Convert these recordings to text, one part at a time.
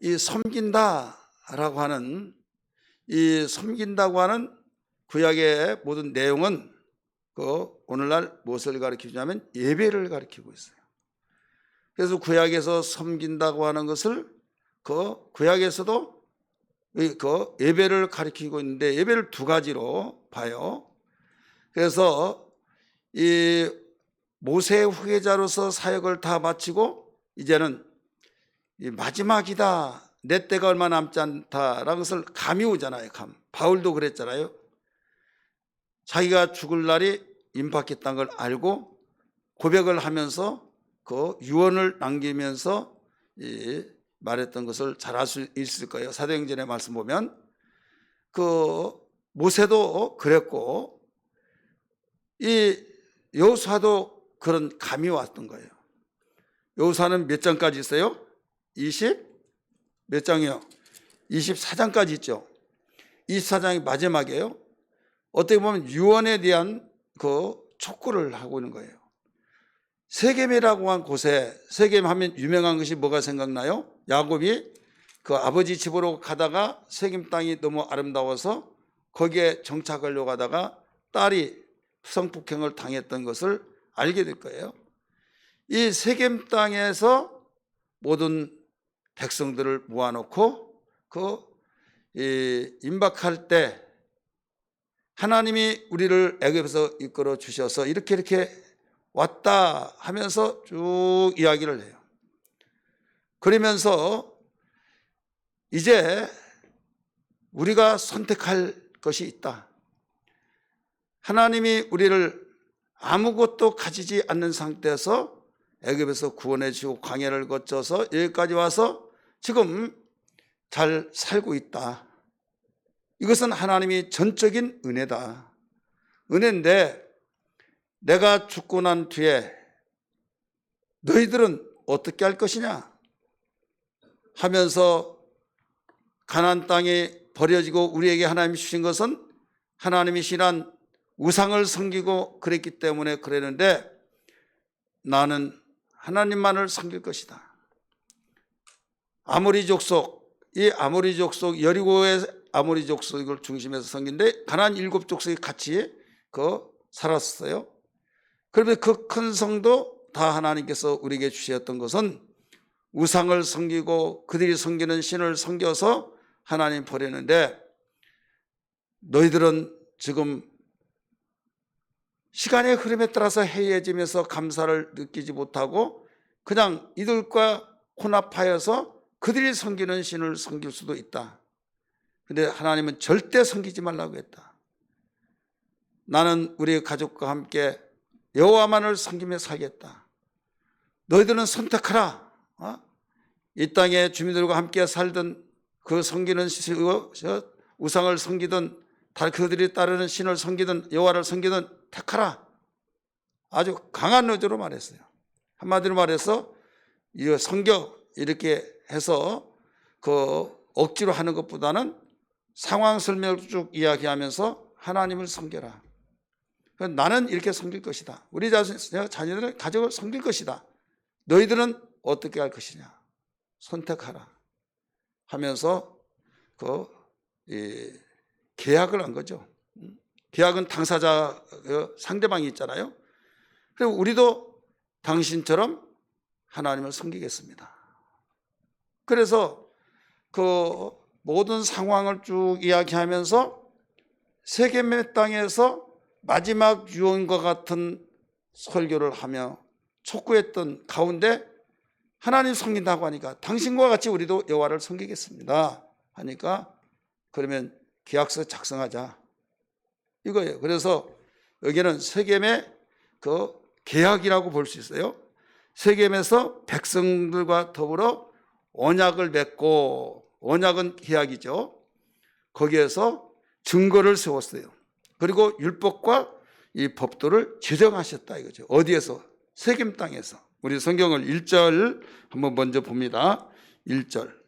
이 섬긴다라고 하는 이 섬긴다고 하는 구약의 모든 내용은 오늘날 무엇을 가르치냐면 예배를 가르치고 있어요. 그래서 구약에서 섬긴다고 하는 것을 구약에서도 예배를 가르치고 있는데 예배를 두 가지로 봐요. 그래서 이 모세 후계자로서 사역을 다 마치고 이제는 이 마지막이다, 내 때가 얼마 남지 않다라는 것을 감이 오잖아요. 바울도 그랬잖아요. 자기가 죽을 날이 임박했다는 걸 알고 고백을 하면서 유언을 남기면서 말했던 것을 잘 알 수 있을 거예요. 사도행전의 말씀 보면 모세도 그랬고 이 여호수아도 그런 감이 왔던 거예요. 여호수아는 몇 장까지 있어요? 몇 장이요? 24장까지 있죠. 24장이 마지막이에요. 어떻게 보면 유언에 대한 촉구를 하고 있는 거예요. 세겜이라고 한 곳에, 세겜 하면 유명한 것이 뭐가 생각나요? 야곱이 아버지 집으로 가다가 세겜 땅이 너무 아름다워서 거기에 정착하려고 하다가 딸이 성폭행을 당했던 것을 알게 될 거예요. 이 세겜 땅에서 모든 백성들을 모아놓고 임박할 때 하나님이 우리를 애굽에서 이끌어 주셔서 이렇게 왔다 하면서 쭉 이야기를 해요. 그러면서 이제 우리가 선택할 것이 있다. 하나님이 우리를 아무것도 가지지 않는 상태에서 애굽에서 구원해 주시고 광야를 거쳐서 여기까지 와서 지금 잘 살고 있다. 이것은 하나님이 전적인 은혜다. 은혜인데 내가 죽고 난 뒤에 너희들은 어떻게 할 것이냐 하면서 가나안 땅에 버려지고 우리에게 하나님이 주신 것은 하나님이 신한 우상을 섬기고 그랬기 때문에 그랬는데 나는 하나님만을 섬길 것이다. 아모리 족속, 이 아모리 족속, 여리고의 아모리 족속을 중심해서 섬긴데 가나안 7족속이 같이 살았어요. 그러면 그 큰 성도 다 하나님께서 우리에게 주셨던 것은 우상을 섬기고 그들이 섬기는 신을 섬겨서 하나님 버리는데 너희들은 지금 시간의 흐름에 따라서 해이해지면서 감사를 느끼지 못하고 그냥 이들과 혼합하여서 그들이 섬기는 신을 섬길 수도 있다. 근데 하나님은 절대 섬기지 말라고 했다. 나는 우리 가족과 함께 여호와만을 섬기며 살겠다. 너희들은 선택하라. 이 땅의 주민들과 함께 살던 그 섬기는 우상을 섬기든 그들이 따르는 신을 섬기든 여호와를 섬기든 택하라. 아주 강한 의지로 말했어요. 한마디로 말해서 이거 섬겨 이렇게 해서 억지로 하는 것보다는 상황 설명을 쭉 이야기하면서 하나님을 섬겨라. 나는 이렇게 섬길 것이다. 우리 자녀들은 가족을 섬길 것이다. 너희들은 어떻게 할 것이냐. 선택하라 하면서 계약을 한 거죠. 계약은 당사자 상대방이 있잖아요. 그리고 우리도 당신처럼 하나님을 섬기겠습니다. 그래서 모든 상황을 쭉 이야기하면서 세겜의 땅에서 마지막 유언과 같은 설교를 하며 촉구했던 가운데 하나님 섬긴다고 하니까 당신과 같이 우리도 여호와를 섬기겠습니다 하니까 그러면 계약서 작성하자 이거예요. 그래서 여기는 세겜의 계약이라고 볼 수 있어요. 세겜에서 백성들과 더불어 언약을 맺고, 언약은 계약이죠. 거기에서 증거를 세웠어요. 그리고 율법과 이 법도를 제정하셨다 이거죠. 어디에서? 세겜 땅에서. 우리 성경을 1절 한번 먼저 봅니다. 1절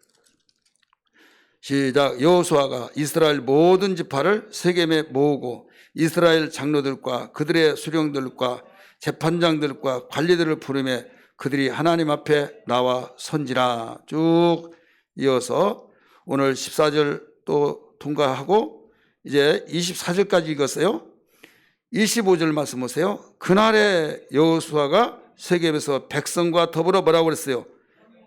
시작. 여호수아가 이스라엘 모든 지파를 세겜에 모으고 이스라엘 장로들과 그들의 수령들과 재판장들과 관리들을 부르며 그들이 하나님 앞에 나와 선지라 쭉 이어서 오늘 14절 또 통과하고 이제 24절까지 읽었어요. 25절 말씀 보세요. 그날에 여호수아가 세겜에서 백성과 더불어 뭐라고 그랬어요?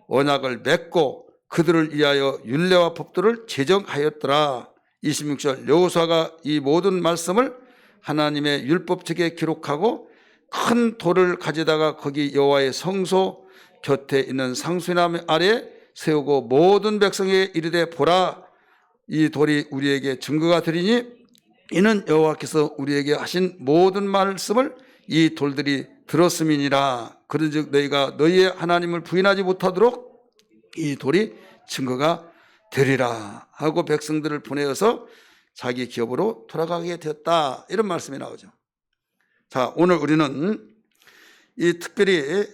언약을 맺고 그들을 위하여 율례와 법도를 제정하였더라. 26절 여호수아가 이 모든 말씀을 하나님의 율법책에 기록하고 큰 돌을 가져다가 거기 여호와의 성소 곁에 있는 상수나무 아래 세우고 모든 백성에게 이르되 보라, 이 돌이 우리에게 증거가 되리니 이는 여호와께서 우리에게 하신 모든 말씀을 이 돌들이 들었음이니라. 그런즉 너희가 너희의 하나님을 부인하지 못하도록 이 돌이 증거가 되리라 하고 백성들을 보내어서 자기 기업으로 돌아가게 되었다. 이런 말씀이 나오죠. 자, 오늘 우리는 이 특별히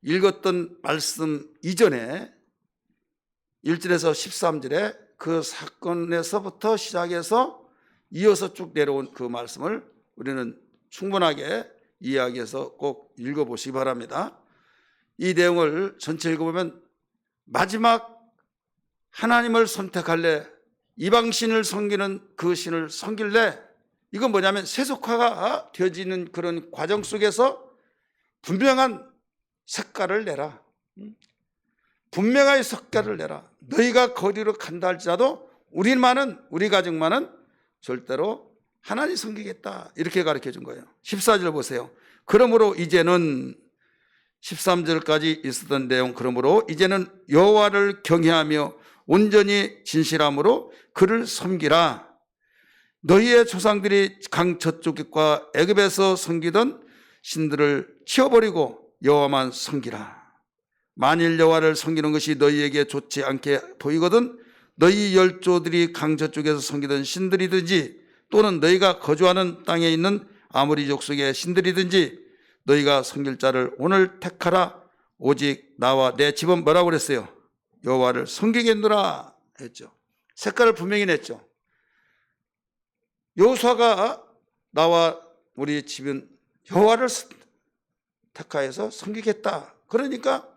읽었던 말씀 이전에 1절에서 13절에 그 사건에서부터 시작해서 이어서 쭉 내려온 그 말씀을 우리는 충분하게 이야기해서 꼭 읽어보시기 바랍니다. 이 내용을 전체 읽어보면 마지막 하나님을 선택할래, 이방신을 섬기는 그 신을 섬길래, 이건 뭐냐면 세속화가 되어지는 그런 과정 속에서 분명한 색깔을 내라. 분명하게 색깔을 내라. 너희가 거리로 간다 할지라도 우리 가정만은 절대로 하나님 섬기겠다. 이렇게 가르쳐 준 거예요. 14절 보세요. 그러므로 이제는 13절까지 있었던 내용, 그러므로 이제는 여호와를 경외하며 온전히 진실함으로 그를 섬기라. 너희의 조상들이 강 저쪽과 애굽에서 섬기던 신들을 치워버리고 여호와만 섬기라. 만일 여호와를 섬기는 것이 너희에게 좋지 않게 보이거든 너희 열조들이 강 저쪽에서 섬기던 신들이든지 또는 너희가 거주하는 땅에 있는 아모리 족속의 신들이든지 너희가 섬길 자를 오늘 택하라. 오직 나와 내 집은 뭐라고 그랬어요? 여호와를 섬기겠노라 했죠. 색깔을 분명히 냈죠. 여호수아가 나와 우리 집은 여호와를 택하여서 섬기겠다. 그러니까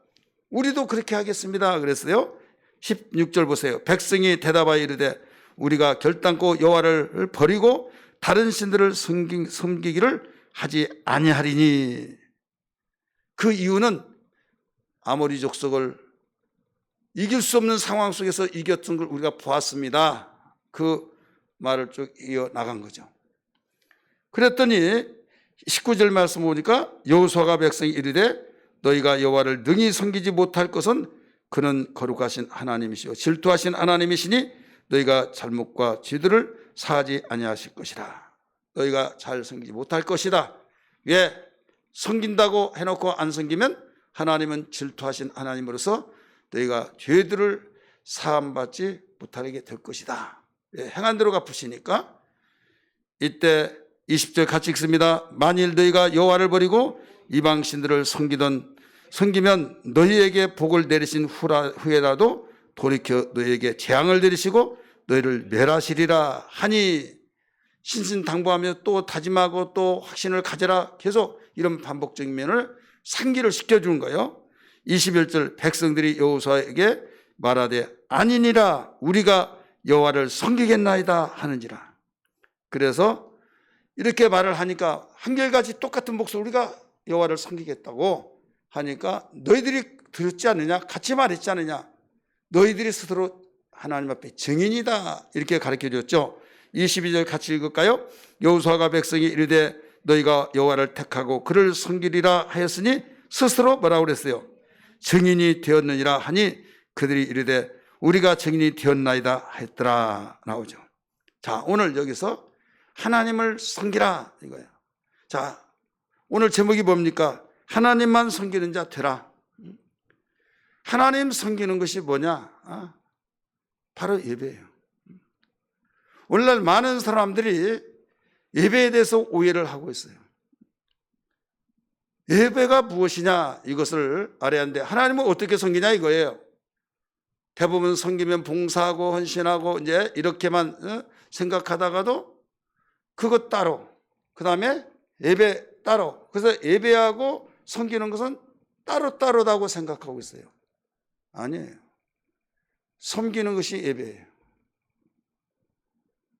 우리도 그렇게 하겠습니다. 그랬어요. 16절 보세요. 백성이 대답하여 이르되 우리가 결단코 여호와를 버리고 다른 신들을 섬기기를 하지 아니하리니. 그 이유는 아모리 족속을 이길 수 없는 상황 속에서 이겼던 걸 우리가 보았습니다. 그 말을 쭉 이어나간 거죠. 그랬더니 19절 말씀 보니까 여호수아가 백성이 이르되 너희가 여호와를 능히 섬기지 못할 것은 그는 거룩하신 하나님이시오 질투하신 하나님이시니 너희가 잘못과 죄들을 사하지 아니하실 것이라. 너희가 잘 섬기지 못할 것이다. 왜? 섬긴다고 해놓고 안 섬기면 하나님은 질투하신 하나님으로서 너희가 죄들을 사함받지 못하게 될 것이다. 행한 대로 갚으시니까. 이때 20절 같이 읽습니다. 만일 너희가 여호와를 버리고 이방 신들을 섬기면 너희에게 복을 내리신 후에라도 돌이켜 너희에게 재앙을 내리시고 너희를 멸하시리라 하니. 신신당부하며 또 다짐하고 또 확신을 가져라. 계속 이런 반복적인 면을 상기를 시켜주는 거예요. 21절 백성들이 여호수아에게 말하되 아니니라 우리가 여호와를 섬기겠나이다 하는지라. 그래서 이렇게 말을 하니까 한결같이 똑같은 목소리 우리가 여호와를 섬기겠다고 하니까 너희들이 들었지 않느냐? 같이 말했지 않느냐? 너희들이 스스로 하나님 앞에 증인이다. 이렇게 가르쳐 줬죠. 22절 같이 읽을까요? 여호수아가 백성이 이르되 너희가 여호와를 택하고 그를 섬기리라 하였으니 스스로 뭐라고 그랬어요? 증인이 되었느니라 하니 그들이 이르되 우리가 증인이 되었나이다 했더라 나오죠. 자, 오늘 여기서 하나님을 섬기라 이거예요. 자, 오늘 제목이 뭡니까? 하나님만 섬기는 자 되라. 하나님 섬기는 것이 뭐냐? 바로 예배예요. 오늘날 많은 사람들이 예배에 대해서 오해를 하고 있어요. 예배가 무엇이냐 이것을 알아야 하는데 하나님은 어떻게 섬기냐 이거예요. 대부분 섬기면 봉사하고 헌신하고 이제 이렇게만 생각하다가도 그것 따로, 그 다음에 예배 따로. 그래서 예배하고 섬기는 것은 따로따로다고 생각하고 있어요. 아니에요. 섬기는 것이 예배예요.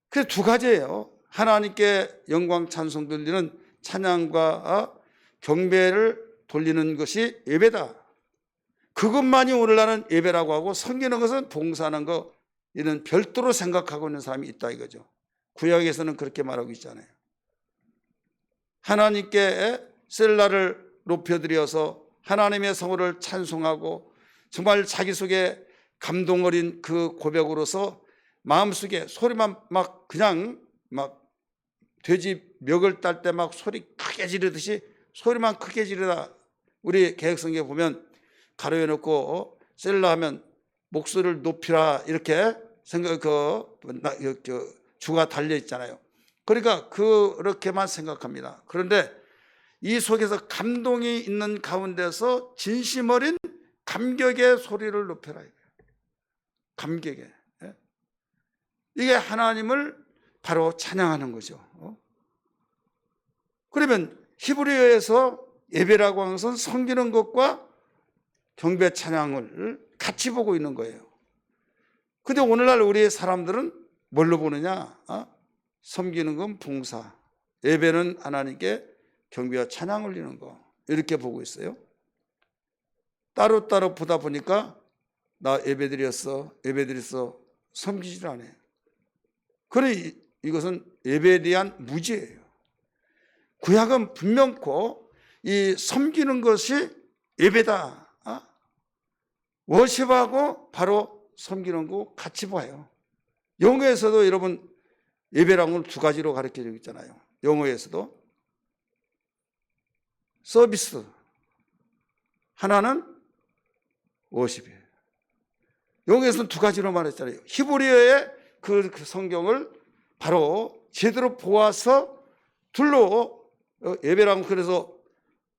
그래서 두 가지예요. 하나님께 영광 찬송 돌리는 찬양과 경배를 돌리는 것이 예배다. 그것만이 오늘날은 예배라고 하고 섬기는 것은 봉사하는 거, 이는 별도로 생각하고 있는 사람이 있다 이거죠. 구약에서는 그렇게 말하고 있잖아요. 하나님께 셀라를 높여드려서 하나님의 성호를 찬송하고 정말 자기 속에 감동 어린 그 고백으로서 마음속에 소리만 막 그냥 막 돼지 멱을 딸 때 막 소리 크게 지르듯이 소리만 크게 지르다. 우리 개혁성경에 보면 가로해 놓고 셀라 하면 목소리를 높이라 이렇게 생각 주가 달려 있잖아요. 그러니까 그렇게만 생각합니다. 그런데 이 속에서 감동이 있는 가운데서 진심 어린 감격의 소리를 높여라. 감격의. 이게 하나님을 바로 찬양하는 거죠. 그러면 히브리어에서 예배라고 하는 것은 섬기는 것과 경배 찬양을 같이 보고 있는 거예요. 근데 오늘날 우리 사람들은 뭘로 보느냐? 섬기는 건 봉사, 예배는 하나님께 경배와 찬양 올리는 거, 이렇게 보고 있어요. 따로따로 보다 보니까 나 예배드렸어 섬기질 않아요. 그래, 이것은 예배에 대한 무지예요. 구약은 분명코 이 섬기는 것이 예배다. 워십하고 바로 섬기는 거 같이 봐요. 영어에서도 여러분 예배라는 걸 두 가지로 가르쳐주고 있잖아요. 영어에서도 서비스, 하나는 워십이에요. 영어에서는 두 가지로 말했잖아요. 히브리어의 그 성경을 바로 제대로 보아서 둘로 예배라면, 그래서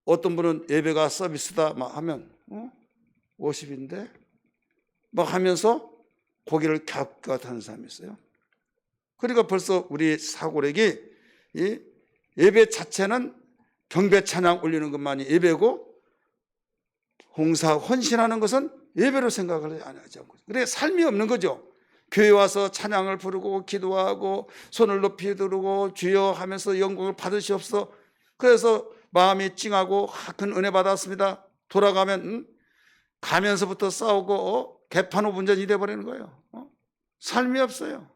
어떤 분은 예배가 서비스다 막 하면 워십인데 막 하면서 고개를 갸웃갸웃하는 사람이 있어요. 그러니까 벌써 우리 사고력이 이 예배 자체는 경배 찬양 올리는 것만이 예배고, 봉사 헌신하는 것은 예배로 생각을 안 하지 않고, 그래 삶이 없는 거죠. 교회 와서 찬양을 부르고 기도하고 손을 높이 들고 주여 하면서 영광을 받으시옵소서. 그래서 마음이 찡하고 큰 은혜 받았습니다. 돌아가면 가면서부터 싸우고 개판 후분전이 돼버리는 거예요. 삶이 없어요.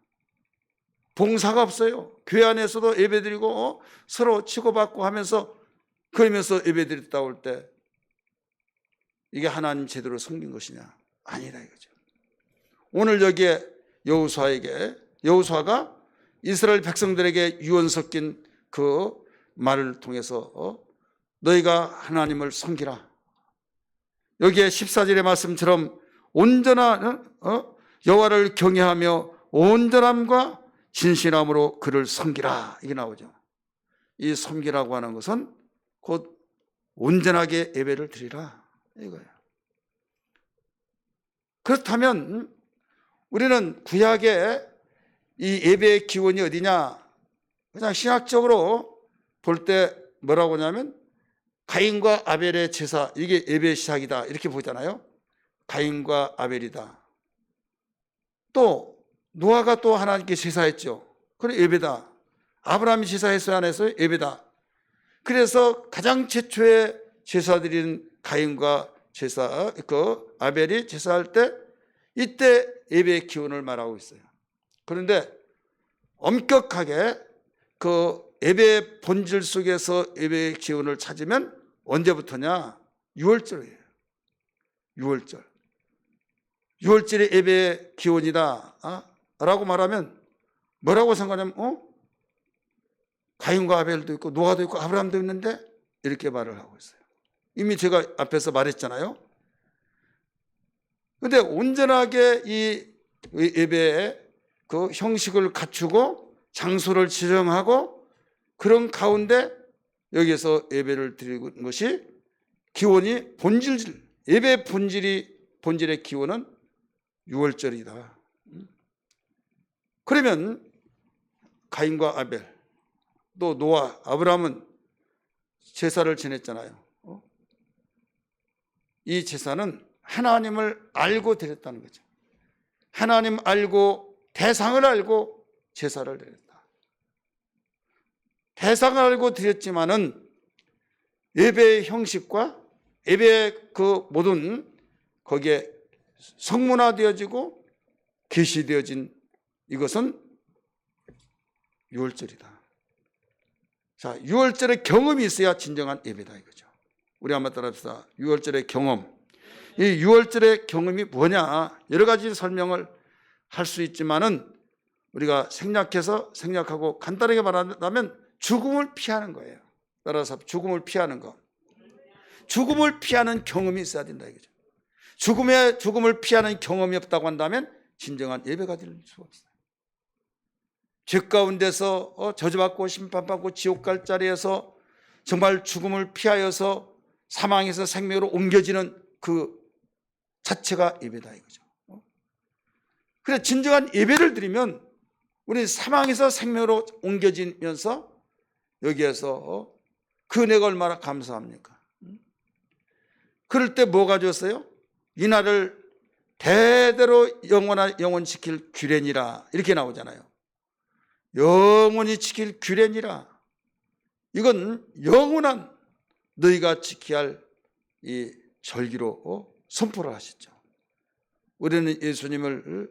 봉사가 없어요. 교회 안에서도 예배드리고 서로 치고받고 하면서 그러면서 예배드렸다 올 때 이게 하나님 제대로 섬긴 것이냐? 아니라 이거죠. 오늘 여기에 여호수아가 이스라엘 백성들에게 유언 섞인 그 말을 통해서 너희가 하나님을 섬기라. 여기에 14절의 말씀처럼 온전한 여호와를 경외하며 온전함과 진실함으로 그를 섬기라, 이게 나오죠. 이 섬기라고 하는 것은 곧 온전하게 예배를 드리라 이거예요. 그렇다면 우리는 구약의 이 예배의 기원이 어디냐? 그냥 신학적으로 볼 때 뭐라고 하냐면 가인과 아벨의 제사, 이게 예배의 시작이다 이렇게 보잖아요. 가인과 아벨이다. 또 노아가 또 하나님께 제사했죠. 그래 예배다. 아브라함이 제사했어요 안 했어요? 예배다. 그래서 가장 최초의 제사드린 가인과 아벨이 제사할 때 이때 예배의 기원을 말하고 있어요. 그런데 엄격하게 그 예배의 본질 속에서 예배의 기원을 찾으면 언제부터냐? 6월절이에요. 6월절이 예배의 기원이다 라고 말하면 뭐라고 생각하냐면 가인과 아벨도 있고 노아도 있고 아브라함도 있는데 이렇게 말을 하고 있어요. 이미 제가 앞에서 말했잖아요. 그런데 온전하게 이 예배의 그 형식을 갖추고 장소를 지정하고 그런 가운데 여기에서 예배를 드리는 것이 기원이 예배의 본질의 기원은 6월절이다. 그러면 가인과 아벨, 또 노아, 아브라함은 제사를 지냈잖아요. 이 제사는 하나님을 알고 드렸다는 거죠. 하나님 알고 대상을 알고 제사를 드렸다. 대상을 알고 드렸지만은 예배의 형식과 예배의 그 모든 거기에 성문화되어지고 계시되어진 이것은 유월절이다. 자, 유월절의 경험이 있어야 진정한 예배다 이거죠. 우리 한번 따라합시다. 유월절의 경험. 이 유월절의 경험이 뭐냐? 여러 가지 설명을 할 수 있지만은 우리가 생략하고 간단하게 말한다면 죽음을 피하는 거예요. 따라서 죽음을 피하는 거. 죽음을 피하는 경험이 있어야 된다 이거죠. 죽음을 피하는 경험이 없다고 한다면 진정한 예배가 될 수가 없어요. 죄 가운데서 저주받고 심판받고 지옥 갈 자리에서 정말 죽음을 피하여서 사망에서 생명으로 옮겨지는 그 자체가 예배다 이거죠. 그래 진정한 예배를 드리면 우리 사망에서 생명으로 옮겨지면서 여기에서 그 은혜가 얼마나 감사합니까? 그럴 때 뭐가 좋았어요? 이 날을 대대로 영원시킬 규례니라 이렇게 나오잖아요. 영원히 지킬 규례니라. 이건 영원한 너희가 지켜야 할 이 절기로 선포를 하셨죠. 우리는 예수님을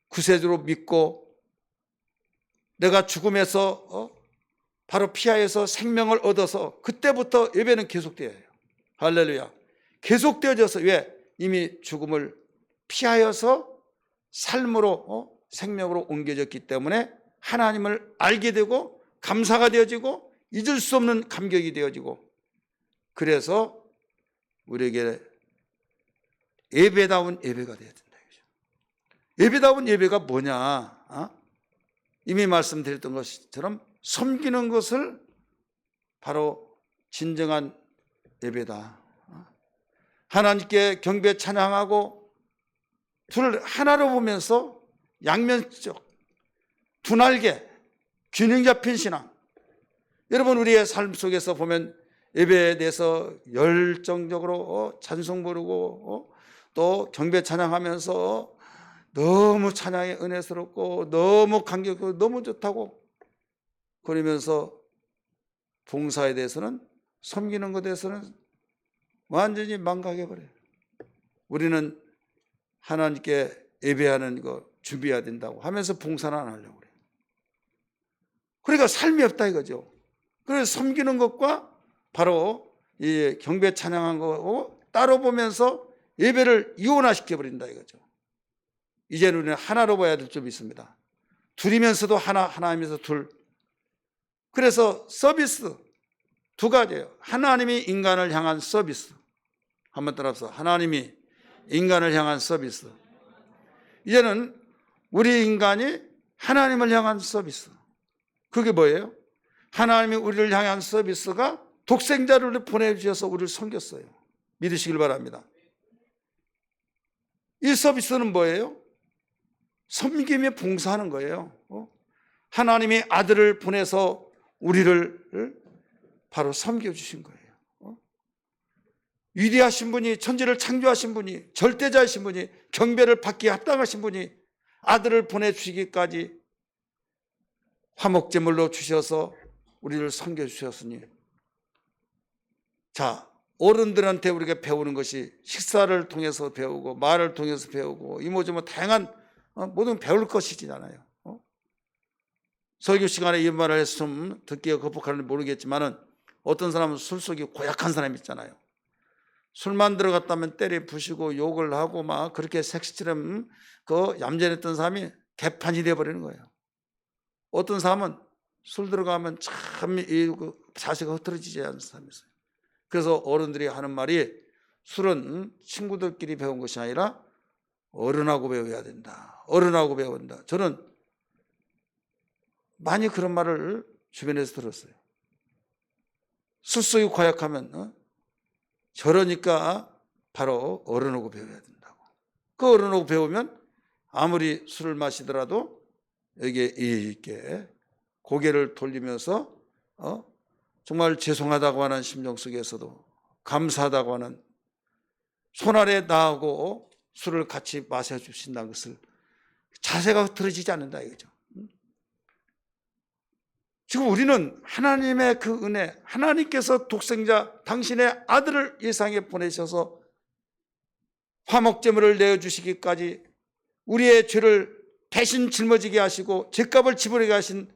구세주로 믿고 내가 죽음에서 바로 피하여서 생명을 얻어서 그때부터 예배는 계속되어요. 할렐루야. 계속되어져서 왜? 이미 죽음을 피하여서 삶으로 생명으로 옮겨졌기 때문에 하나님을 알게 되고 감사가 되어지고 잊을 수 없는 감격이 되어지고 그래서 우리에게 예배다운 예배가 되어야 된다. 예배다운 예배가 뭐냐? 이미 말씀드렸던 것처럼 섬기는 것을 바로 진정한 예배다. 하나님께 경배 찬양하고 둘을 하나로 보면서 양면적 두 날개 균형 잡힌 신앙. 여러분 우리의 삶 속에서 보면 예배에 대해서 열정적으로 찬송 부르고 또 경배 찬양하면서 너무 찬양이 은혜스럽고 너무 감격하고 너무 좋다고 그러면서 봉사에 대해서는 섬기는 것에 대해서는 완전히 망각해버려요. 우리는 하나님께 예배하는 거 준비해야 된다고 하면서 봉사는 안 하려고 그래요. 그러니까 삶이 없다 이거죠. 그래서 섬기는 것과 바로 이 경배 찬양한 거하고 따로 보면서 예배를 이원화시켜버린다 이거죠. 이제는 우리는 하나로 봐야 될 점이 있습니다. 둘이면서도 하나이면서 둘. 그래서 서비스 두 가지예요. 하나님이 인간을 향한 서비스. 한번 따라서 하나님이 인간을 향한 서비스. 이제는 우리 인간이 하나님을 향한 서비스. 그게 뭐예요? 하나님이 우리를 향한 서비스가 독생자를 보내주셔서 우리를 섬겼어요. 믿으시길 바랍니다. 이 서비스는 뭐예요? 섬김에 봉사하는 거예요. 하나님이 아들을 보내서 우리를 바로 섬겨주신 거예요. 위대하신 분이 천지를 창조하신 분이 절대자이신 분이 경배를 받기에 합당하신 분이 아들을 보내주시기까지 화목제물로 주셔서 우리를 섬겨주셨으니 자 어른들한테 우리가 배우는 것이 식사를 통해서 배우고 말을 통해서 배우고 이모저모 다양한 모든 배울 것이잖아요. 설교 시간에 이 말을 해서 좀 듣기가 거북한지 모르겠지만은 어떤 사람은 술속이 고약한 사람이 있잖아요. 술만 들어갔다면 때려 부시고 욕을 하고 막 그렇게 색시처럼 그 얌전했던 사람이 개판이 되어버리는 거예요. 어떤 사람은 술 들어가면 참 자세가 흐트러지지 않는 사람이 있어요. 그래서 어른들이 하는 말이 술은 친구들끼리 배운 것이 아니라 어른하고 배워야 된다. 어른하고 배운다. 저는 많이 그런 말을 주변에서 들었어요. 술속이 고약하면 저러니까 바로 어른하고 배워야 된다고. 그 어른하고 배우면 아무리 술을 마시더라도 여기에 예의 있게 고개를 돌리면서 정말 죄송하다고 하는 심정 속에서도 감사하다고 하는 손 아래 나하고 술을 같이 마셔주신다는 것을 자세가 틀어지지 않는다 이거죠. 지금 우리는 하나님의 그 은혜, 하나님께서 독생자 당신의 아들을 이 세상에 보내셔서 화목제물을 내어주시기까지 우리의 죄를 대신 짊어지게 하시고 죄값을 지불하게 하신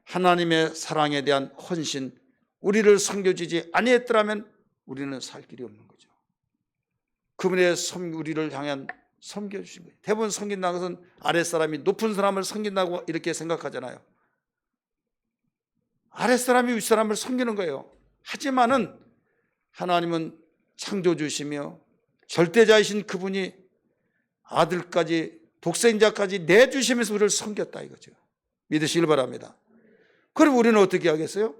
하나님의 사랑에 대한 헌신, 우리를 섬겨주지 아니했더라면 우리는 살 길이 없는 거죠. 그분의 우리를 향한 섬겨주신 거예요. 대부분 섬긴다는 것은 아랫사람이 높은 사람을 섬긴다고 이렇게 생각하잖아요. 아랫사람이 윗사람을 섬기는 거예요. 하지만은 하나님은 창조주시며 절대자이신 그분이 아들까지 독생자까지 내주시면서 우리를 섬겼다 이거죠. 믿으시길 바랍니다. 그럼 우리는 어떻게 하겠어요?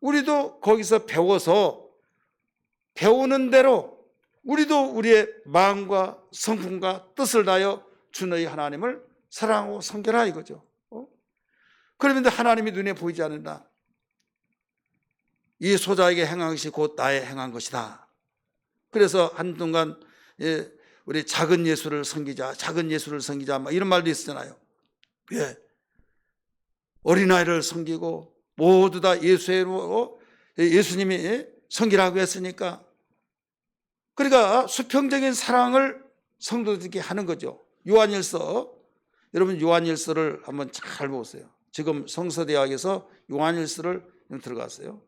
우리도 거기서 배워서 배우는 대로 우리도 우리의 마음과 성품과 뜻을 다하여 주 너희 하나님을 사랑하고 섬겨라 이거죠. 그런데 하나님이 눈에 보이지 않는다. 이 소자에게 행한 것이 곧 나의 행한 것이다. 그래서 한동안 우리 작은 예수를 섬기자, 작은 예수를 섬기자 이런 말도 있었잖아요. 왜? 어린아이를 섬기고 모두 다 예수님이 섬기라고 했으니까, 그러니까 수평적인 사랑을 성도들에게 하는 거죠. 요한일서, 여러분 요한일서를 한번 잘 보세요. 지금 성서대학에서 요한일서를 들어갔어요.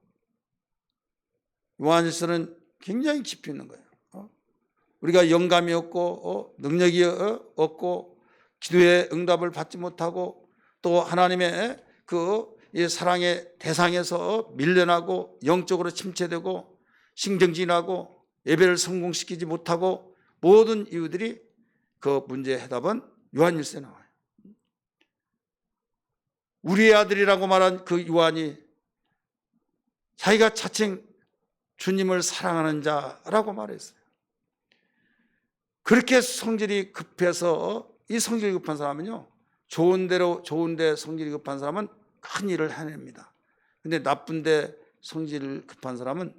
요한일서는 굉장히 깊이 있는 거예요. 우리가 영감이 없고 능력이 없고 기도의 응답을 받지 못하고 또 하나님의 그 사랑의 대상에서 밀려나고 영적으로 침체되고 신경질하고 예배를 성공시키지 못하고 모든 이유들이 그 문제의 해답은 요한일서에 나와요. 우리의 아들이라고 말한 그 요한이 자기가 자칭 주님을 사랑하는 자라고 말했어요. 그렇게 성질이 급해서, 이 성질이 급한 사람은요, 좋은데 성질이 급한 사람은 큰 일을 해냅니다. 근데 나쁜데 성질 급한 사람은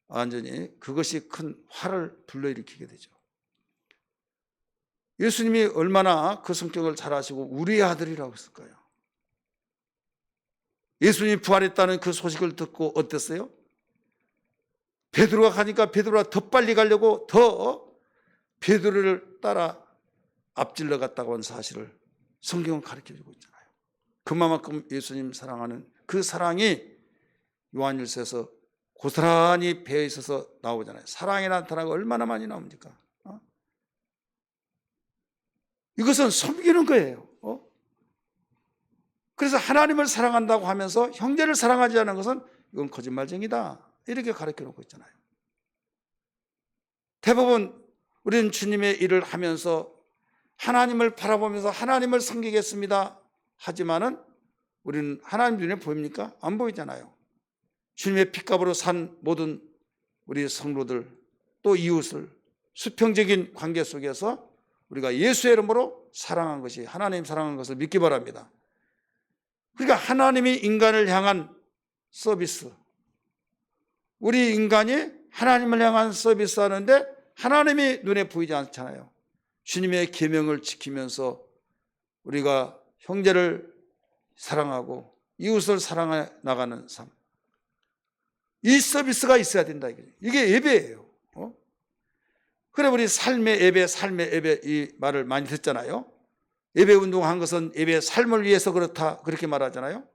완전히 그것이 큰 화를 불러일으키게 되죠. 예수님이 얼마나 그 성격을 잘 아시고 우리의 아들이라고 했을까요? 예수님이 부활했다는 그 소식을 듣고 어땠어요? 베드로가 가니까 베드로가 더 빨리 가려고 더 베드로를 따라 앞질러 갔다고 하는 사실을 성경은 가르쳐주고 있잖아요. 그만큼 예수님 사랑하는 그 사랑이 요한일서에서 고스란히 배어 있어서 나오잖아요. 사랑이 나타나고 얼마나 많이 나옵니까? 이것은 섬기는 거예요. 그래서 하나님을 사랑한다고 하면서 형제를 사랑하지 않는 것은 이건 거짓말쟁이다, 이렇게 가르쳐 놓고 있잖아요. 대부분 우리는 주님의 일을 하면서 하나님을 바라보면서 하나님을 섬기겠습니다 하지만은 우리는 하나님 눈에 보입니까? 안 보이잖아요. 주님의 핏값으로 산 모든 우리 성도들 또 이웃을 수평적인 관계 속에서 우리가 예수의 이름으로 사랑한 것이 하나님 사랑한 것을 믿기 바랍니다. 그러니까 하나님이 인간을 향한 서비스, 우리 인간이 하나님을 향한 서비스 하는데 하나님이 눈에 보이지 않잖아요. 주님의 계명을 지키면서 우리가 형제를 사랑하고 이웃을 사랑해 나가는 삶, 이 서비스가 있어야 된다. 이게 예배예요. 그래 우리 삶의 예배 이 말을 많이 듣잖아요. 예배 운동한 것은 예배의 삶을 위해서 그렇다, 그렇게 말하잖아요.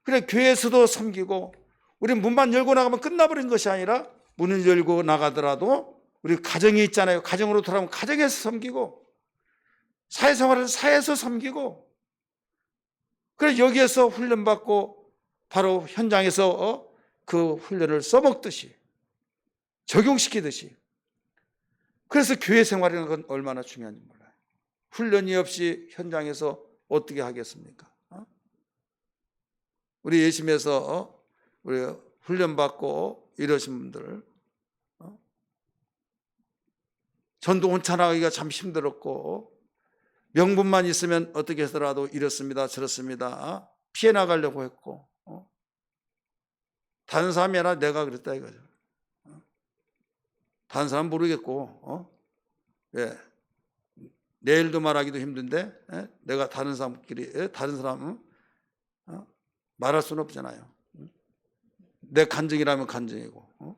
그래 교회에서도 섬기고, 우리 문만 열고 나가면 끝나버린 것이 아니라 문을 열고 나가더라도 우리 가정이 있잖아요. 가정으로 돌아오면 가정에서 섬기고, 사회생활은 사회에서 섬기고, 그래 여기에서 훈련받고 바로 현장에서 그 훈련을 써먹듯이 적용시키듯이. 그래서 교회 생활이라는 건 얼마나 중요한지 몰라요. 훈련이 없이 현장에서 어떻게 하겠습니까? 우리 예심에서 우리 훈련받고 이러신 분들, 전도 온천하기가 참 힘들었고 명분만 있으면 어떻게 해서라도 이렇습니다 저렇습니다 피해 나가려고 했고, 다른 사람이 아니라 내가 그랬다 이거죠. 다른 사람 모르겠고, 예. 내일도 말하기도 힘든데 내가 다른 사람끼리 다른 사람은 말할 수는 없잖아요. 내 간증이라면 간증이고.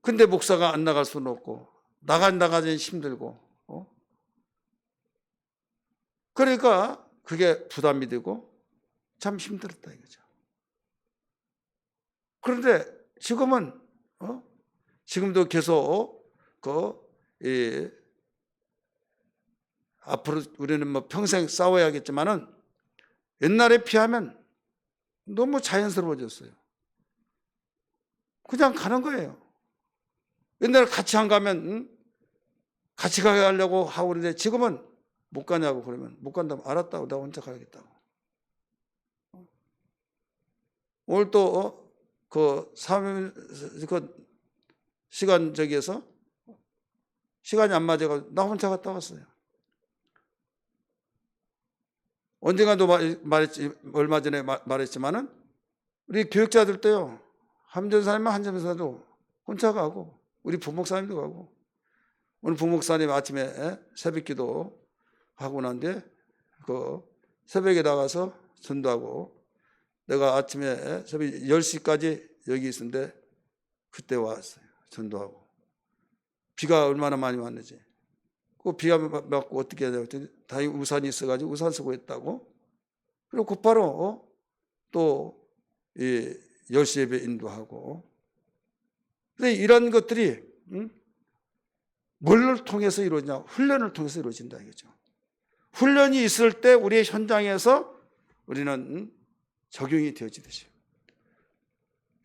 근데 목사가 안 나갈 수는 없고 나가긴 힘들고. 그러니까 그게 부담이 되고 참 힘들었다 이거죠. 그런데 지금은 지금도 계속 앞으로 우리는 뭐 평생 싸워야겠지만은 옛날에 비하면 너무 자연스러워졌어요. 그냥 가는 거예요. 옛날에 같이 안 가면 같이 가려고 하고 그러는데 지금은 못 가냐고 그러면 못 간다면 알았다고 나 혼자 가야겠다고. 오늘 또 시간 저기에서 시간이 안 맞아가지고 나 혼자 갔다 왔어요. 언젠가도 말했지, 얼마 전에 말했지만은 우리 교육자들도요, 한전사님은 한전사도 혼자 가고 우리 부목사님도 가고 오늘 부목사님 아침에 새벽기도 하고 난 뒤에 새벽에 나가서 전도하고 내가 아침에 새벽 10시까지 여기 있었는데 그때 왔어요. 전도하고 비가 얼마나 많이 왔는지 그 비가 맞고 어떻게 해야 되나 다행히 우산이 있어가지고 우산 쓰고 있다고. 그리고 곧바로 또 10시 예배 인도하고. 근데 이런 것들이 뭘 통해서 이루어지냐? 훈련을 통해서 이루어진다 이거죠. 훈련이 있을 때 우리의 현장에서 우리는 적용이 되어지듯이.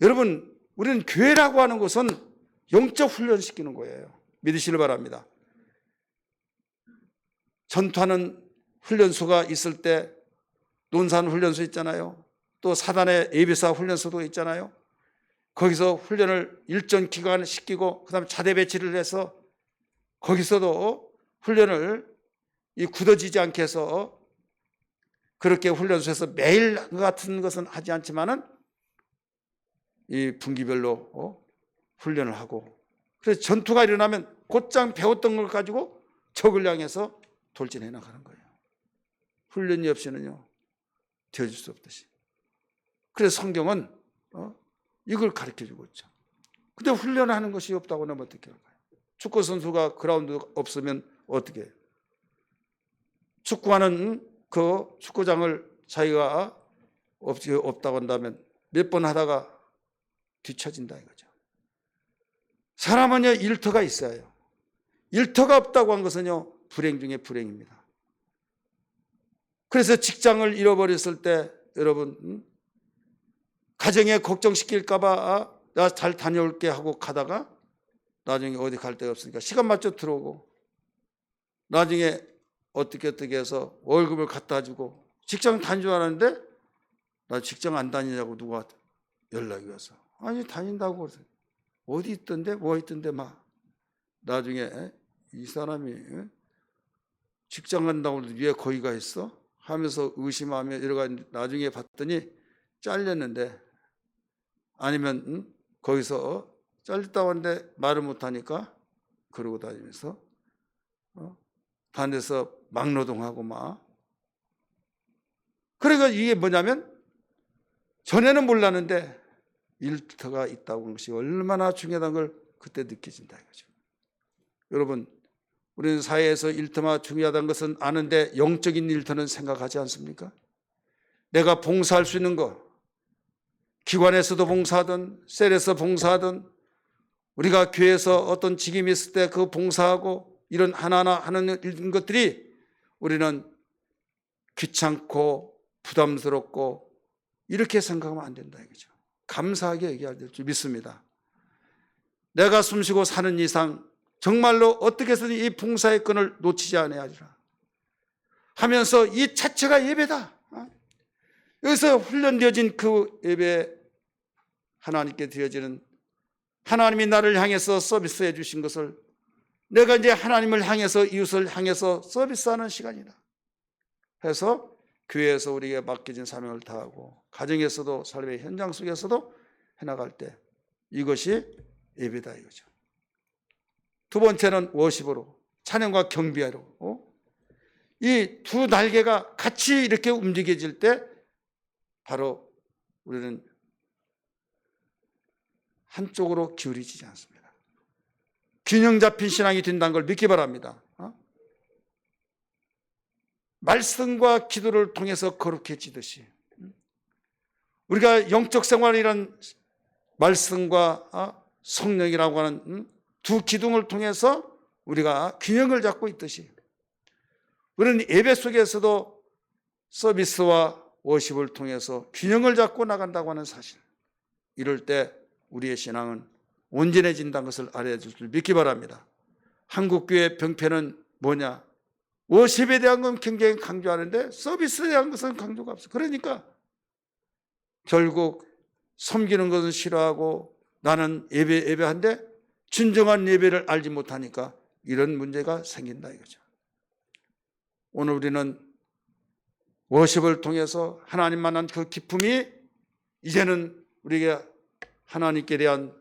여러분, 우리는 교회라고 하는 것은 영적 훈련시키는 거예요. 믿으시길 바랍니다. 전투하는 훈련소가 있을 때 논산 훈련소 있잖아요. 또 사단의 예비사 훈련소도 있잖아요. 거기서 훈련을 일정 기간 시키고 그다음에 자대 배치를 해서 거기서도 훈련을 굳어지지 않게 해서 그렇게 훈련소에서 매일 같은 것은 하지 않지만은 이 분기별로 훈련을 하고 그래서 전투가 일어나면 곧장 배웠던 걸 가지고 적을 향해서 돌진해 나가는 거예요. 훈련이 없이는요 되어질 수 없듯이. 그래서 성경은 이걸 가르쳐주고 있죠. 근데 훈련하는 것이 없다고 하면 어떻게 할까요? 축구 선수가 그라운드 없으면 어떻게 해요? 축구하는 그 축구장을 자기가 없다고 한다면 몇 번 하다가 뒤처진다 이거죠. 사람은요 일터가 있어요. 일터가 없다고 한 것은요 불행 중에 불행입니다. 그래서 직장을 잃어버렸을 때 여러분 가정에 걱정시킬까 봐 나 잘 다녀올게 하고 가다가 나중에 어디 갈 데가 없으니까 시간 맞춰 들어오고 나중에 어떻게 해서 월급을 갖다 주고 직장 다닌 줄 알았는데 나 직장 안 다니냐고 누가 연락이 와서 아니 다닌다고 그래서 어디 있던데 뭐 있던데 막 나중에 이 사람이 직장 간다고 왜 거기 가 있어? 하면서 의심하며 이러가 나중에 봤더니 잘렸는데 아니면 거기서 잘렸다고 하는데 말을 못하니까 그러고 다니면서 다른 데서 막노동하고 막. 그러니까 이게 뭐냐면 전에는 몰랐는데 일터가 있다고 하는 것이 얼마나 중요하다는 걸 그때 느껴진다 이거죠. 여러분 우리는 사회에서 일터가 중요하다는 것은 아는데 영적인 일터는 생각하지 않습니까? 내가 봉사할 수 있는 거 기관에서도 봉사하든 셀에서 봉사하든 우리가 교회에서 어떤 직임이 있을 때 그 봉사하고 이런 하나하나 하는 것들이 우리는 귀찮고 부담스럽고 이렇게 생각하면 안 된다 이거죠. 감사하게 얘기해야 될 줄 믿습니다. 내가 숨쉬고 사는 이상 정말로 어떻게 해서든 이 봉사의 끈을 놓치지 않아야 하리라 하면서 이 자체가 예배다. 여기서 훈련되어진 그 예배 하나님께 드려지는 하나님이 나를 향해서 서비스해 주신 것을 내가 이제 하나님을 향해서 이웃을 향해서 서비스하는 시간이다 해서 교회에서 우리에게 맡겨진 사명을 다하고 가정에서도 삶의 현장 속에서도 해나갈 때 이것이 예배다 이거죠. 두 번째는 워십으로 찬양과 경배하러. 이 두 날개가 같이 이렇게 움직여질 때 바로 우리는 한쪽으로 기울이지 않습니다. 균형 잡힌 신앙이 된다는 걸 믿기 바랍니다. 말씀과 기도를 통해서 거룩해지듯이 우리가 영적 생활이란 말씀과 성령이라고 하는 두 기둥을 통해서 우리가 균형을 잡고 있듯이 우리는 예배 속에서도 서비스와 워십을 통해서 균형을 잡고 나간다고 하는 사실, 이럴 때 우리의 신앙은 온전해진다는 것을 알아줄 줄 믿기 바랍니다. 한국교회 병폐는 뭐냐? 워십에 대한 건 굉장히 강조하는데 서비스에 대한 것은 강조가 없어요. 그러니까 결국 섬기는 것은 싫어하고 나는 예배한데 진정한 예배를 알지 못하니까 이런 문제가 생긴다 이거죠. 오늘 우리는 워십을 통해서 하나님 만난 그 기쁨이 이제는 우리가 하나님께 대한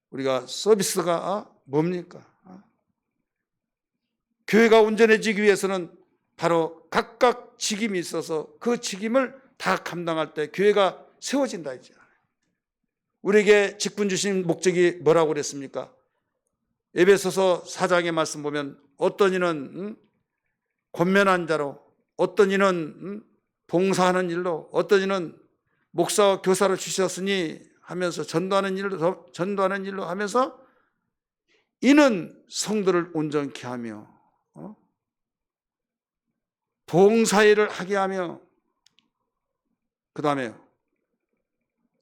우리가 서비스가 뭡니까? 교회가 온전해지기 위해서는 바로 각각 직임이 있어서 그 직임을 다 감당할 때 교회가 세워진다 이제. 우리에게 직분 주신 목적이 뭐라고 그랬습니까? 에베소서 4장의 말씀 보면 어떤 이는 권면한 자로, 어떤 이는 봉사하는 일로, 어떤 이는 목사와 교사로 주셨으니 하면서 전도하는 일로 하면서 이는 성도를 온전케 하며 봉사일을 하게 하며 그 다음에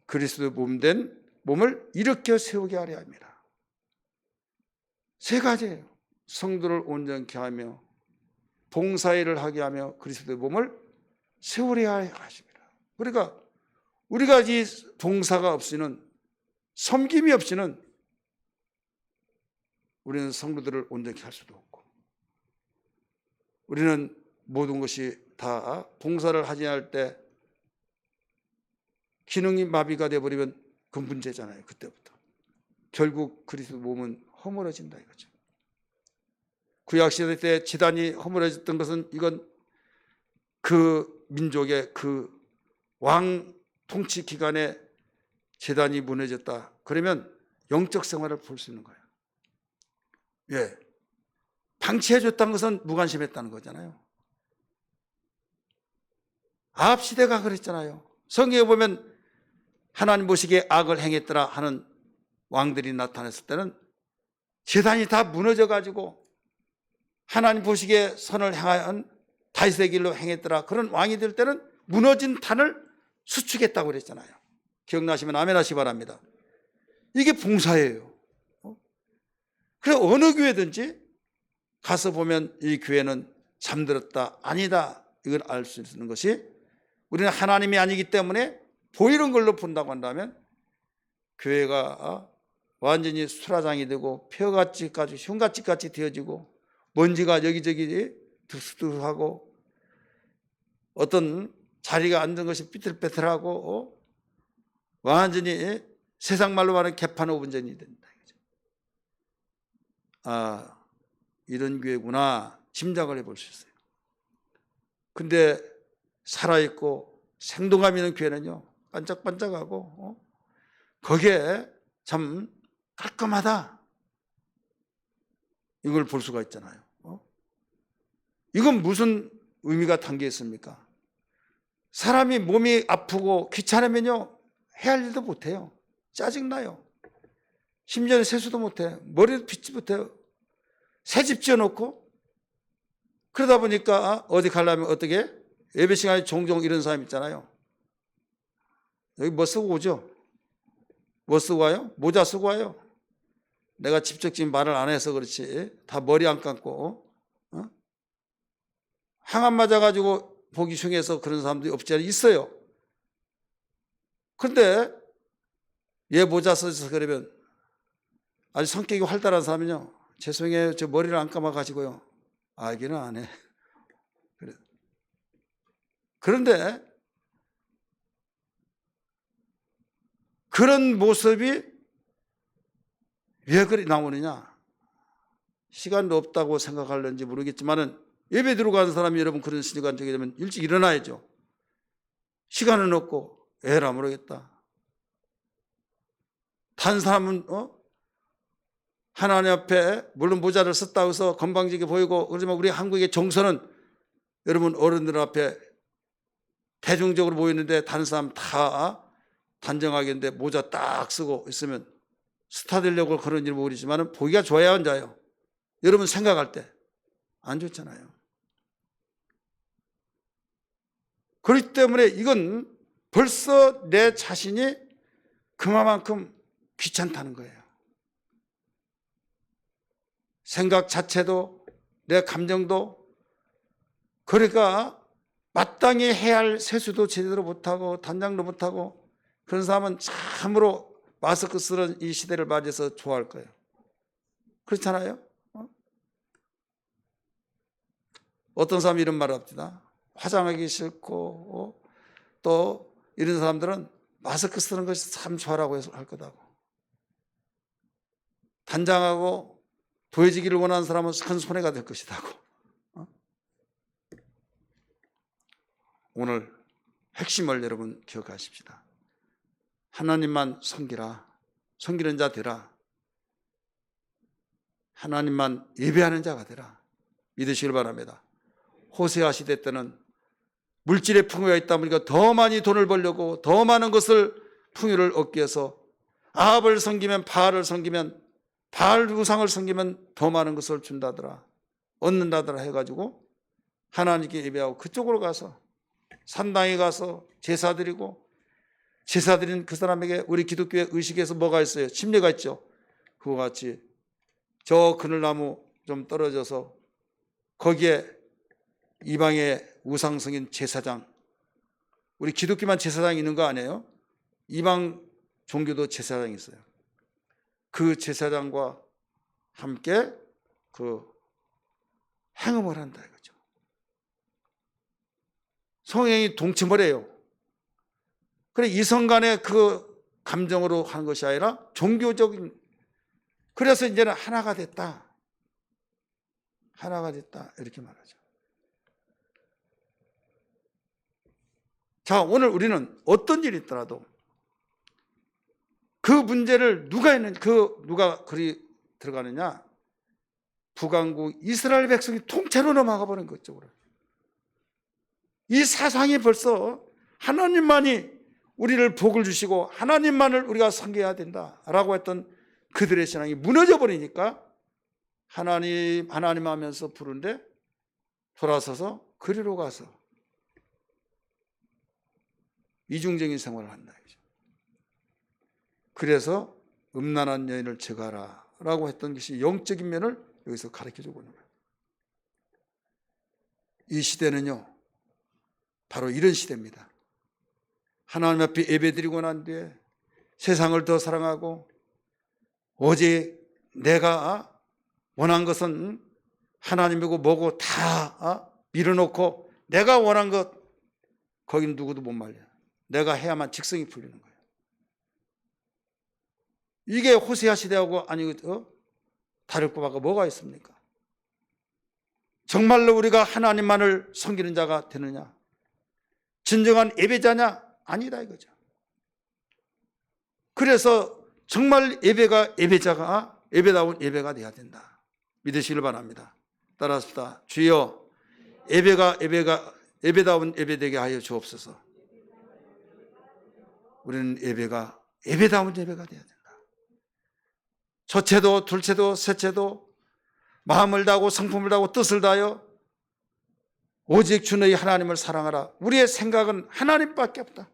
그리스도의 몸된 몸을 일으켜 세우게 하려 합니다. 세 가지예요. 성도를 온전케 하며 봉사일을 하게 하며 그리스도의 몸을 세우려 하십니다. 그러니까 우리가 이 봉사가 없이는, 섬김이 없이는 우리는 성도들을 온전케 할 수도 없고, 우리는 모든 것이 다 봉사를 하지 않을 때 기능이 마비가 되어버리면 그 문제잖아요. 그때부터 결국 그리스도 몸은 허물어진다 이거죠. 구약시대 때 제단이 허물어졌던 것은 이건 그 민족의 그 왕 통치 기간에 제단이 무너졌다. 그러면 영적 생활을 볼 수 있는 거예요. 예, 방치해줬다는 것은 무관심했다는 거잖아요. 아합 시대가 그랬잖아요. 성경에 보면 하나님 보시기에 악을 행했더라 하는 왕들이 나타났을 때는 제단이 다 무너져가지고 하나님 보시기에 선을 행한 다윗의 길로 행했더라 그런 왕이 될 때는 무너진 단을 수축했다고 그랬잖아요. 기억나시면 아멘 하시기 바랍니다. 이게 봉사예요. 그래서 어느 교회든지 가서 보면 이 교회는 잠들었다, 아니다, 이걸 알 수 있는 것이, 우리는 하나님이 아니기 때문에 보이는 걸로 본다고 한다면 교회가 완전히 수라장이 되고 폐허같이까지 흉같이같이 되어지고 먼지가 여기저기 두수두하고 어떤 자리가 앉은 것이 삐뚤빼뚤하고 완전히 세상 말로 말하는 개판 오분전이 된다. 아, 이런 교회구나 짐작을 해볼 수 있어요. 근데 살아있고 생동감 있는 교회는요 반짝반짝하고 거기에 참 깔끔하다, 이걸 볼 수가 있잖아요. 이건 무슨 의미가 담겨 있습니까? 사람이 몸이 아프고 귀찮으면요 해야 할 일도 못해요. 짜증나요. 심지어는 세수도 못해, 머리도 빗지 못해요. 새 집 지어놓고. 그러다 보니까 어디 가려면 어떻게, 예배 시간에 종종 이런 사람 있잖아요. 여기 뭐 쓰고 오죠? 뭐 쓰고 와요? 모자 쓰고 와요. 내가 직접 지금 말을 안 해서 그렇지 다 머리 안 감고 항암 맞아가지고 보기 흉해서 그런 사람들이 없지 않아 있어요. 그런데 얘 모자 써서 그러면 아주 성격이 활달한 사람은요, 죄송해요, 저 머리를 안 감아가지고요, 알기는 안 해. 그래. 그런데 그런 모습이 왜 그리 나오느냐? 시간도 없다고 생각하는지 모르겠지만은 예배 들어가는 사람이 여러분 그런 시간 되게 되면 일찍 일어나야죠. 시간은 없고 에라 모르겠다. 다른 사람은 하나님 앞에 물론 모자를 썼다고 해서 건방지게 보이고 그러지만 우리 한국의 정서는 여러분 어른들 앞에 대중적으로 보이는데 다른 사람 다 단정하게 했는데 모자 딱 쓰고 있으면 스타 되려고 그런 일 모르지만 보기가 좋아야 앉아요. 여러분 생각할 때 안 좋잖아요. 그렇기 때문에 이건 벌써 내 자신이 그만큼 귀찮다는 거예요. 생각 자체도 내 감정도 그러니까 마땅히 해야 할 세수도 제대로 못하고 단장도 못하고 그런 사람은 참으로 마스크 쓰는 이 시대를 맞이해서 좋아할 거예요. 그렇잖아요. 어떤 사람이 이런 말을 합니다. 화장하기 싫고 또 이런 사람들은 마스크 쓰는 것이 참 좋아라고 해서 할 거다고. 단장하고 도해지기를 원하는 사람은 큰 손해가 될 것이다고. 오늘 핵심을 여러분 기억하십시다. 하나님만 섬기라. 섬기는 자 되라. 하나님만 예배하는 자가 되라. 믿으시길 바랍니다. 호세아 시대 때는 물질의 풍요가 있다 보니까 더 많이 돈을 벌려고 더 많은 것을 풍요를 얻기 위해서 아합을 섬기면 바알을 섬기면 바알 우상을 섬기면 더 많은 것을 준다더라 얻는다더라 해가지고 하나님께 예배하고 그쪽으로 가서 산당에 가서 제사 드리고 제사 드린 그 사람에게 우리 기독교의 의식에서 뭐가 있어요? 침례가 있죠. 그와 같이 저 그늘나무 좀 떨어져서 거기에 이방의 우상성인 제사장, 우리 기독교만 제사장이 있는 거 아니에요? 이방 종교도 제사장이 있어요. 그 제사장과 함께 그 행음을 한다 이거죠. 성행이 동침을 해요. 그래 이성 간의 그 감정으로 하는 것이 아니라 종교적인, 그래서 이제는 하나가 됐다. 하나가 됐다 이렇게 말하죠. 자, 오늘 우리는 어떤 일이 있더라도 그 문제를 누가 그리 들어가느냐? 북왕국 이스라엘 백성이 통째로 넘어가 버린 거죠. 이 사상이 벌써 하나님만이 우리를 복을 주시고 하나님만을 우리가 섬겨야 된다라고 했던 그들의 신앙이 무너져 버리니까 하나님 하면서 부르는데 돌아서서 그리로 가서 이중적인 생활을 한다. 그래서 음란한 여인을 제거하라 라고 했던 것이 영적인 면을 여기서 가르쳐주고 있는 거예요. 이 시대는요 바로 이런 시대입니다. 하나님 앞에 예배드리고 난 뒤에 세상을 더 사랑하고 오직 내가 원한 것은 하나님이고 뭐고 다 밀어놓고 내가 원한 것 거긴 누구도 못 말려. 내가 해야만 직성이 풀리는 거예요. 이게 호세아 시대하고 다를 바가 뭐가 있습니까? 정말로 우리가 하나님만을 섬기는 자가 되느냐? 진정한 예배자냐? 아니다 이거죠. 그래서 정말 예배자가 예배다운 예배가 돼야 된다. 믿으시길 바랍니다. 따라합시다. 주여 예배다운 예배되게 하여 주옵소서. 우리는 예배다운 예배가 돼야 된다. 첫째도 둘째도 셋째도 마음을 다하고 성품을 다하고 뜻을 다하여 오직 주 너희 하나님을 사랑하라. 우리의 생각은 하나님밖에 없다.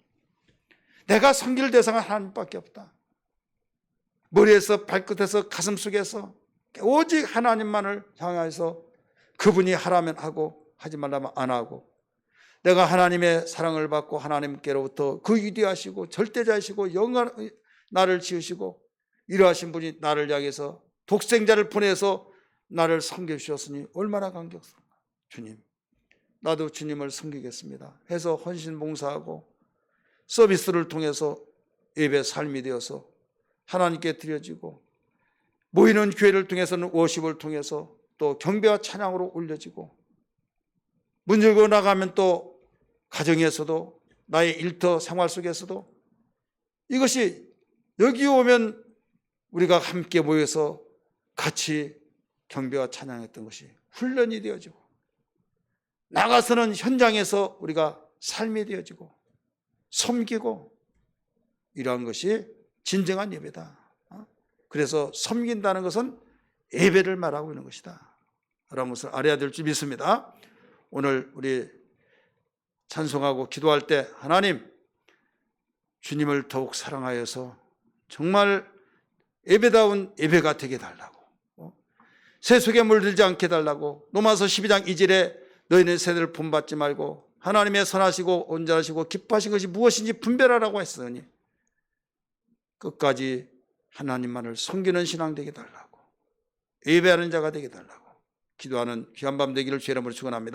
내가 섬길 대상은 하나님밖에 없다. 머리에서 발끝에서 가슴속에서 오직 하나님만을 향해서 그분이 하라면 하고 하지 말라면 안 하고 내가 하나님의 사랑을 받고 하나님께로부터 그 위대하시고 절대자이시고 영원한 나를 지으시고 이러하신 분이 나를 향해서 독생자를 보내서 나를 섬겨주셨으니 얼마나 감격스럽나. 주님 나도 주님을 섬기겠습니다 해서 헌신봉사하고 서비스를 통해서 예배 삶이 되어서 하나님께 드려지고 모이는 교회를 통해서는 워십을 통해서 또 경배와 찬양으로 올려지고, 문 열고 나가면 또 가정에서도 나의 일터 생활 속에서도 이것이 여기 오면 우리가 함께 모여서 같이 경배와 찬양했던 것이 훈련이 되어지고, 나가서는 현장에서 우리가 삶이 되어지고 섬기고, 이러한 것이 진정한 예배다. 그래서 섬긴다는 것은 예배를 말하고 있는 것이다 라는 것을 알아야 될 줄 믿습니다. 오늘 우리 찬송하고 기도할 때 하나님, 주님을 더욱 사랑하여서 정말 예배다운 예배가 되게 달라고, 세속에 물들지 않게 달라고. 로마서 12장 2절에 너희는 세대를 본받지 말고 하나님의 선하시고 온전하시고 기뻐하신 것이 무엇인지 분별하라고 했으니 끝까지 하나님만을 섬기는 신앙 되게 달라고, 예배하는 자가 되게 달라고 기도하는 귀한 밤 되기를 주의 이름으로 축원합니다.